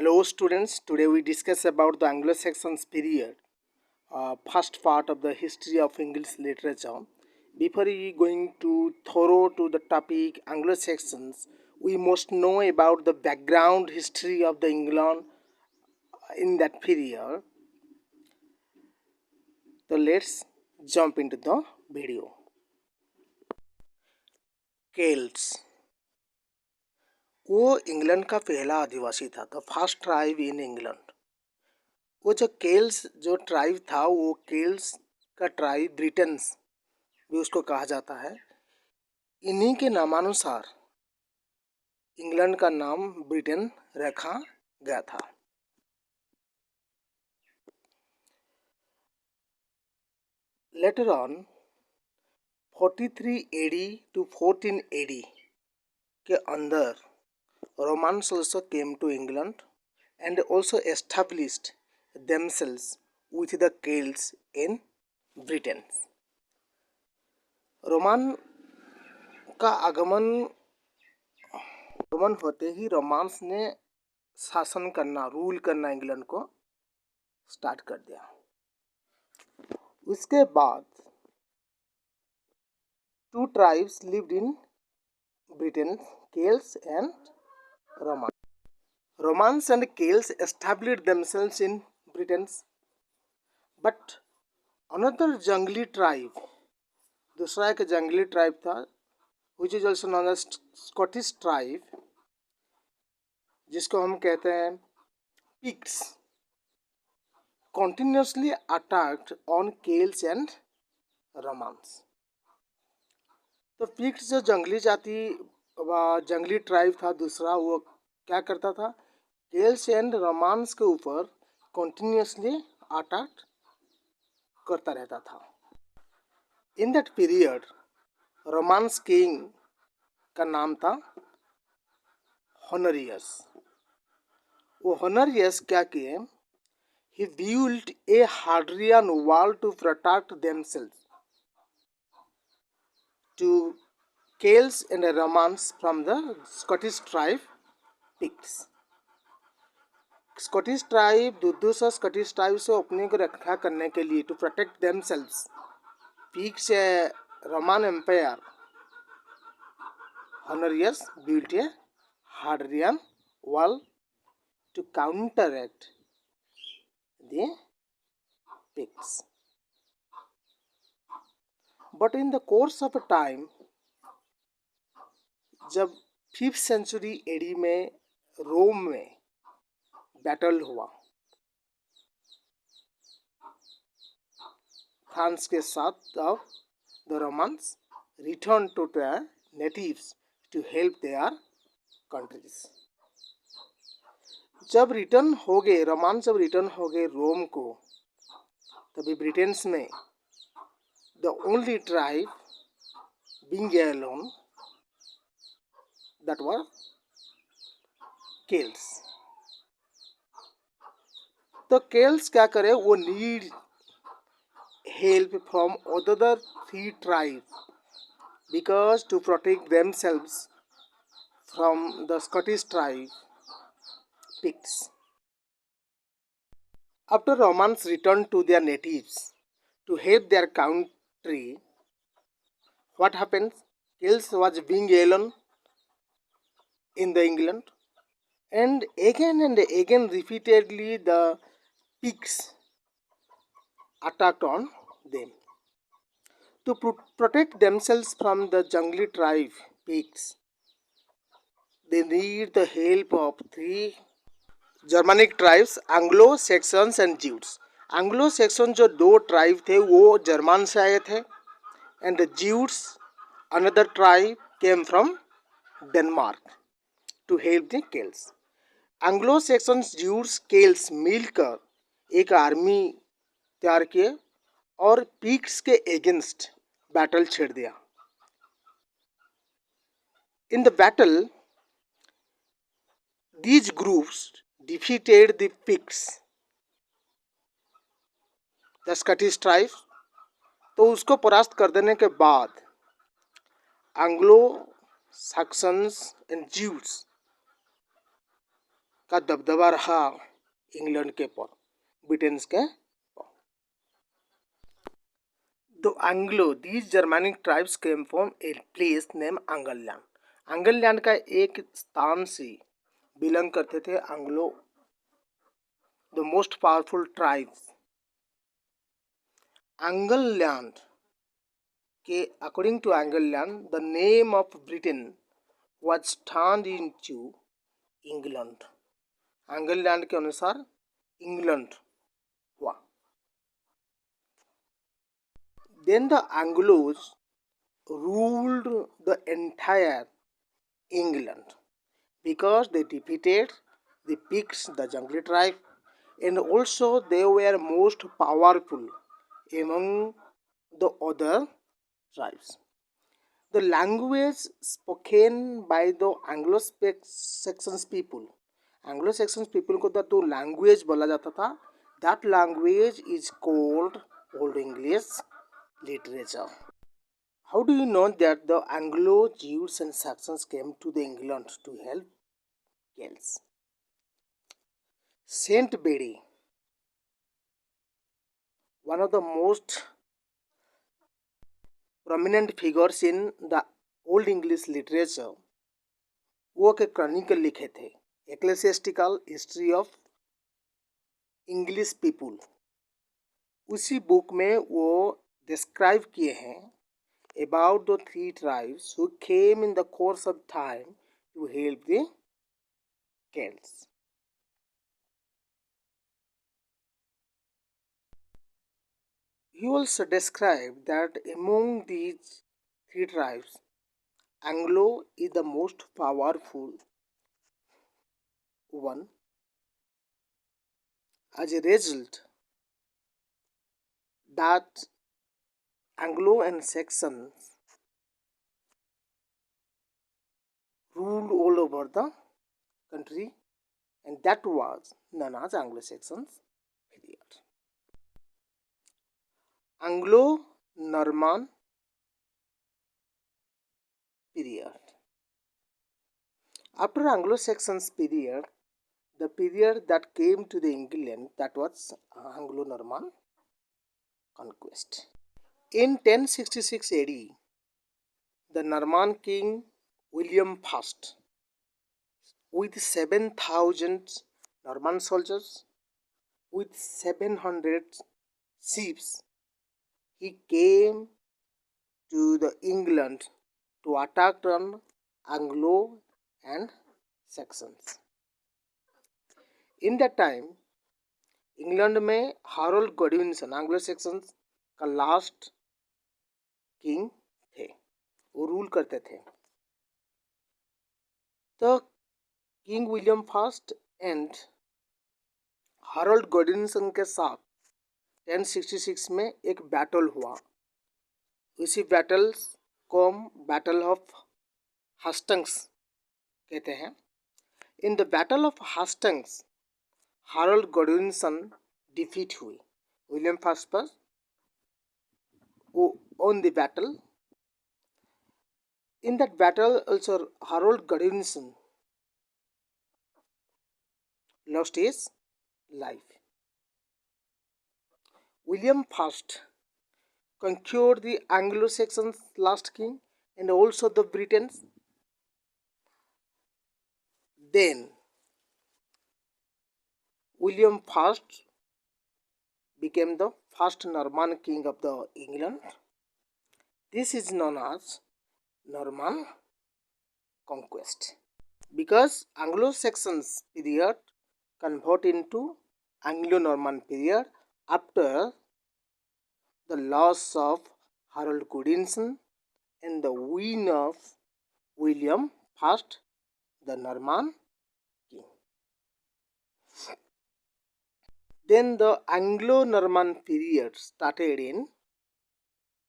Hello students, today we discuss about the Anglo-Saxons period, first part of the history of English literature. Before we going to thorough to the topic Anglo-Saxons, we must know about the background history of the England in that period. So let's jump into the video. Celts, वो England का पहला आदिवासी था, the first tribe in England. वो जो केल्स जो tribe था, वो केल्स का ट्राइब ब्रिटेन्स भी उसको कहा जाता है। इन्हीं के नामानुसार इंग्लैंड का नाम ब्रिटेन रखा गया था। Later on 43 AD to 14 AD के अंदर Romans also came to England and also established themselves with the Celts in Britain. Roman का आगमन होते ही रोमान्स ने शासन करना, रूल करना इंग्लैंड को स्टार्ट कर दिया। उसके बाद two tribes lived in Britain, Celts and Romans. Romans and Celts established themselves in Britain, but another जंगली ट्राइब, दूसरा एक जंगली ट्राइब था, which is also known as Scottish tribe, जिसको हम कहते हैं Picts, continuously attacked on Celts and Romans. तो पिक्स जो जंगली जाति जंगली ट्राइब था दूसरा, वो क्या करता था, केल्स एंड रोमान्स के ऊपर कंटिन्यूसली अटैक करता रहता था। In that period Romans king का नाम था होनोरियस। वो होनोरियस क्या किए, he built a Hadrian wall to protect themselves to Celts and Romans from the Scottish tribe Picts. Scottish tribe दूसरा स्कॉटिश ट्राइब से अपने को रक्षा करने के लिए, to protect themselves, Picts Roman empire, Honorius built a Hadrian wall to counteract the Picts. But in the course of time, जब 5th century AD में रोम में बैटल हुआ फ्रांस के साथ, of the Romans return to the natives to help their countries. जब return हो गए Romans, जब रिटर्न हो गए रोम को, तभी ब्रिटेन्स में the only tribe being alone, that was Celts. तो Celts क्या करे, वो need help from other 3 tribes because to protect themselves from the Scottish tribe Picts. After Romans returned to their natives to help their country, what happens? Celts was being alone in the England, and again repeatedly the Picts attacked on them. To protect themselves from the jungly tribe Picts, they need the help of 3 Germanic tribes, Anglo-Saxons and Jutes. Anglo-Saxon जो 2 tribe थे वो German से आए थे, and the Jutes, another tribe, came from Denmark to help the Celts. Anglo-Saxons, Jutes, Celts मिलकर एक army तैयार किए और पिक्स के अगेंस्ट बैटल छेड़ दिया. In the battle, these groups defeated the Picts, the Scottish tribe. तो उसको परास्त कर देने के बाद एंग्लो सैक्सन्स एंड ज्यूस का दबदबा रहा इंग्लैंड के पर, ब्रिटेन के पर। The Anglo, these Germanic tribes came from a place named Angleland. Angleland का एक स्थान से बिलोंग करते थे Anglo, the most powerful tribes. Angleland के according to Angleland, the name of Britain was turned into England. Angleland के अनुसार England हुआ। Then the Anglos ruled the entire England because they defeated the Picts, the jungle tribe, and also they were most powerful among the other tribes. The language spoken by the Anglo-Saxon people, Anglo-Saxon people को तो language बोला जाता था, that language is called Old English literature. How do you know that the Anglo, Jews and Saxons came to the England to help Celts? Saint Bede, one of the most prominent figures in the Old English literature, वो के Chronicle लिखे थे, एक्लेसियास्टिकल history of English people. उसी book में वो describe किए हैं about the three tribes who came in the course of time to help the Celts. He also described that among these three tribes, Anglo is the most powerful one. As a result, that Anglo and Saxons ruled all over the country, and that was known as Anglo-Saxons period. Anglo-Norman period. After Anglo-Saxons period, the period that came to the England, that was Anglo-Norman conquest. In 1066 AD, the Norman king William I, with 7,000 Norman soldiers, with 700 ships, he came to the England to attack on Anglo and Saxons. In that time, England में Harold Godwinson Anglo Saxons का last king थे, वो rule करते थे। तो king William first and Harold Godwinson के साथ 1066 में एक बैटल हुआ। उसी बैटल को हम बैटल ऑफ हास्टिंग्स कहते हैं। In the battle of Hastings Harold Godwinson defeat हुई, विलियम फर्स्ट पर won the battle. In that battle also Harold Godwinson lost his life. William I conquered the Anglo-Saxons last king and also the Britons. Then William I became the first Norman king of the England. This is known as Norman conquest because Anglo-Saxons period convert into Anglo-Norman period after the loss of Harold Godwinson and the win of William I, the Norman king. Then the Anglo-Norman period started in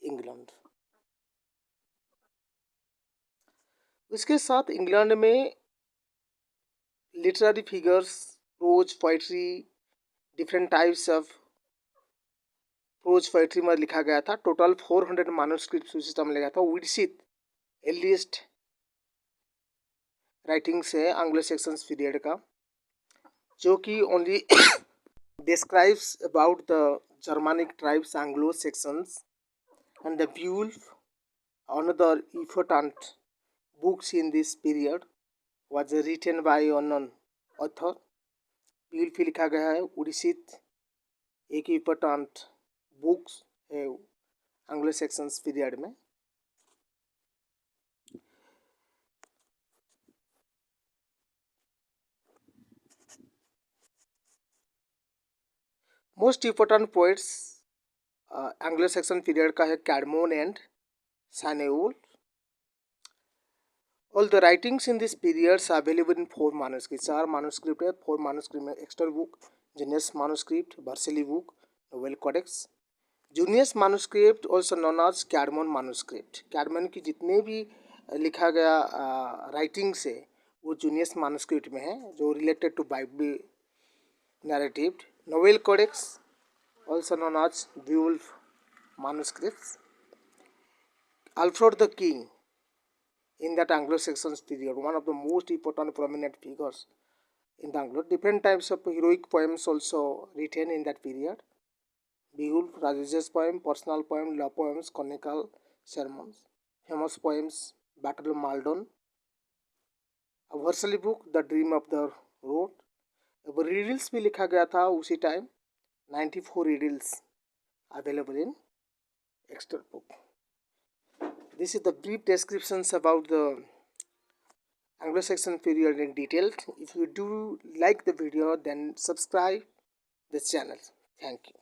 England. उसके साथ England में literary figures, prose poetry, different types of prose poetry में लिखा गया था। Total 400 manuscript system में लगा था। विडसिथ एर्लीस्ट राइटिंग्स है एंग्लो सेक्सन्स पीरियड का। जो कि only describes about the Germanic tribes Anglo-Saxons and the Beowulf. Another important books in this period was written by unknown author. Beowulf लिखा गया है उड़ीसित एक इम्पोर्टेंट बुक्स है एंग्लो सेक्शंस पीरियड में. Most important poets Anglo Saxon period का है कैडमोन and सैन्योल. All the writings in this period are available in 4 manuscripts. 4 manuscript है. 4 manuscript में Exter book, genius manuscript, Vercelli book, novel Codex. Junius manuscript also known as कैडमोन manuscript. कैडमोन की जितने भी लिखा गया writings है वो जूनियस manuscript में है जो related to Bible narrative. Nowell codex also known as Beowulf manuscripts. Alfred the King in that Anglo-Saxon period, one of the most important prominent figures in the Anglo. Different types of heroic poems also written in that period. Beowulf, religious poem, personal poem, love poems, chronicle, sermons. Famous poems, Battle of Maldon. A Vercelli book, The Dream of the Road. अब riddles भी लिखा गया था उसी time. 94 riddles available in extra book. This is the brief descriptions about the Anglo-Saxon period in detail. If you do like the video, then subscribe this channel. Thank you.